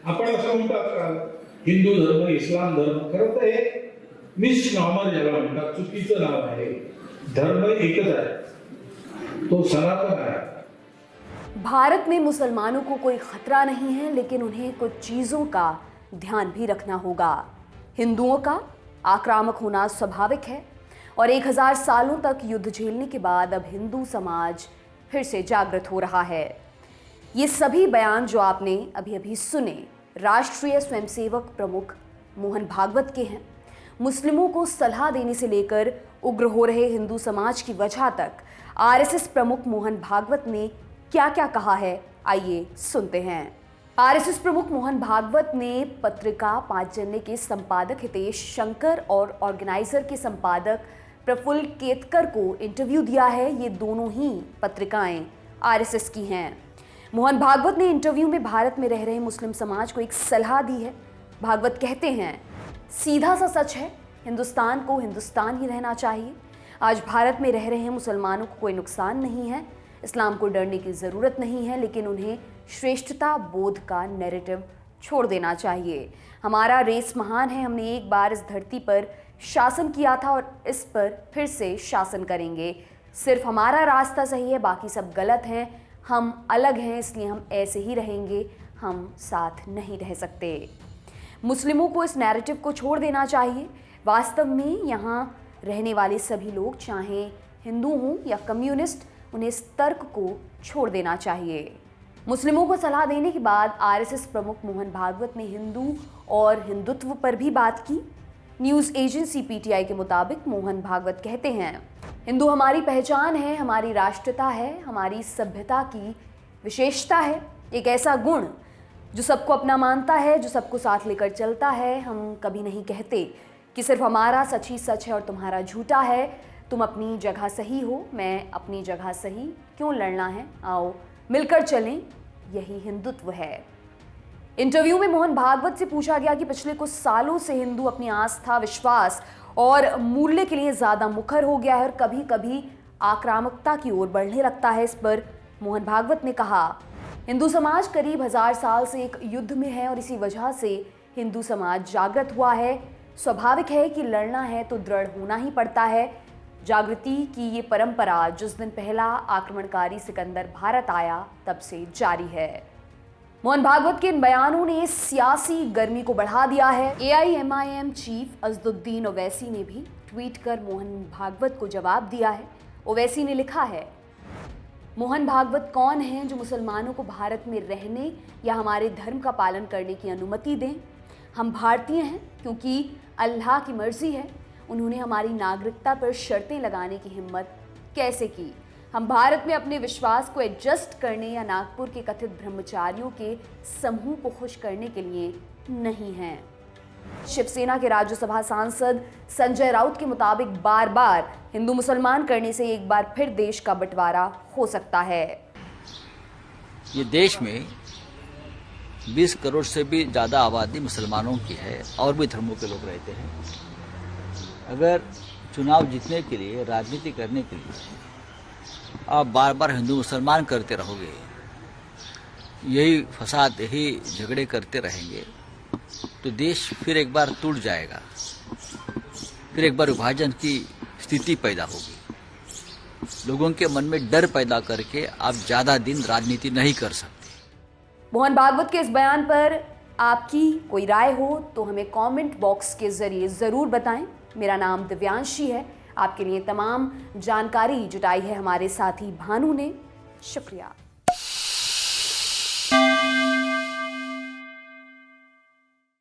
आपण असं म्हणतात का हिंदू धर्म इस्लाम धर्म, खरं तर हे मिसनॉमर ज्याला म्हणतात, चुकीचं नाव आहे. धर्म एकच आहे, तो सनातन आहे. भारत में मुसलमानों को कोई खतरा नहीं है, लेकिन उन्हें कुछ चीजों का ध्यान भी रखना होगा. हिंदुओं का आक्रामक होना स्वाभाविक है और 1000 सालों तक युद्ध झेलने के बाद अब हिंदू समाज फिर से जागृत हो रहा है. ये सभी बयान जो आपने अभी अभी सुने राष्ट्रीय स्वयंसेवक प्रमुख मोहन भागवत के हैं. मुस्लिमों को सलाह देने से लेकर उग्र हो रहे हिंदू समाज की वजह तक आरएसएस प्रमुख मोहन भागवत ने क्या क्या कहा है, आइए सुनते हैं. आरएसएस प्रमुख मोहन भागवत ने पत्रिका 5 जनवरी के संपादक हितेश शंकर और ऑर्गेनाइजर के संपादक प्रफुल्ल केतकर को इंटरव्यू दिया है. ये दोनों ही पत्रिकाएं आरएसएस की हैं. मोहन भागवत ने इंटरव्यू में भारत में रह रहे मुस्लिम समाज को एक सलाह दी है. भागवत कहते हैं, सीधा सा सच है, हिंदुस्तान को हिंदुस्तान ही रहना चाहिए. आज भारत में रह रहे मुसलमानों को कोई नुकसान नहीं है, इस्लाम को डरने की ज़रूरत नहीं है, लेकिन उन्हें श्रेष्ठता बोध का नैरेटिव छोड़ देना चाहिए. हमारा रेस महान है, हमने एक बार इस धरती पर शासन किया था और इस पर फिर से शासन करेंगे. सिर्फ हमारा रास्ता सही है, बाकी सब गलत हैं. हम अलग हैं, इसलिए हम ऐसे ही रहेंगे, हम साथ नहीं रह सकते. मुस्लिमों को इस नैरेटिव को छोड़ देना चाहिए. वास्तव में यहाँ रहने वाले सभी लोग, चाहे हिंदू हों या कम्युनिस्ट, उन्हें इस तर्क को छोड़ देना चाहिए. मुस्लिमों को सलाह देने के बाद आरएसएस प्रमुख मोहन भागवत ने हिंदू और हिंदुत्व पर भी बात की. न्यूज़ एजेंसी पीटीआई के मुताबिक मोहन भागवत कहते हैं, हिंदू हमारी पहचान है, हमारी राष्ट्रता है, हमारी सभ्यता की विशेषता है. एक ऐसा गुण जो सबको अपना मानता है, जो सबको साथ लेकर चलता है. हम कभी नहीं कहते कि सिर्फ हमारा सच ही सच है और तुम्हारा झूठा है. तुम अपनी जगह सही हो, मैं अपनी जगह सही, क्यों लड़ना है, आओ मिलकर चलें, यही हिंदुत्व है. इंटरव्यू में मोहन भागवत से पूछा गया कि पिछले कुछ सालों से हिंदू अपनी आस्था, विश्वास और मूल्य के लिए ज़्यादा मुखर हो गया है और कभी कभी आक्रामकता की ओर बढ़ने लगता है. इस पर मोहन भागवत ने कहा, हिंदू समाज करीब 1000 साल से एक युद्ध में है और इसी वजह से हिंदू समाज जागृत हुआ है. स्वाभाविक है कि लड़ना है तो दृढ़ होना ही पड़ता है. जागृति की ये परंपरा जिस दिन पहला आक्रमणकारी सिकंदर भारत आया तब से जारी है. मोहन भागवत के इन बयानों ने सियासी गर्मी को बढ़ा दिया है. एआईएमआईएम चीफ असदुद्दीन ओवैसी ने भी ट्वीट कर मोहन भागवत को जवाब दिया है. ओवैसी ने लिखा है, मोहन भागवत कौन हैं जो मुसलमानों को भारत में रहने या हमारे धर्म का पालन करने की अनुमति दें. हम भारतीय हैं क्योंकि अल्लाह की मर्जी है. उन्होंने हमारी नागरिकता पर शर्तें लगाने की हिम्मत कैसे की. हम भारत में अपने विश्वास को एडजस्ट करने या नागपुर के कथित ब्रह्मचारियों के समूह को खुश करने के लिए नहीं हैं. शिवसेना के राज्यसभा सांसद संजय राउत के मुताबिक बार बार हिंदू मुसलमान करने से एक बार फिर देश का बंटवारा हो सकता है. ये देश में 20 करोड़ से भी ज़्यादा आबादी मुसलमानों की है और भी धर्मों के लोग रहते हैं. अगर चुनाव जीतने के लिए, राजनीति करने के लिए आप बार बार हिंदू मुसलमान करते रहोगे, यही फसाद, यही झगड़े करते रहेंगे, तो देश फिर एक बार टूट जाएगा. फिर एक बार विभाजन की स्थिति पैदा होगी. लोगों के मन में डर पैदा करके आप ज़्यादा दिन राजनीति नहीं कर सकते. मोहन भागवत के इस बयान पर आपकी कोई राय हो तो हमें कमेंट बॉक्स के जरिए ज़रूर बताएं. मेरा नाम दिव्यांशी है. आपके लिए तमाम जानकारी जुटाई है हमारे साथी भानु ने. शुक्रिया.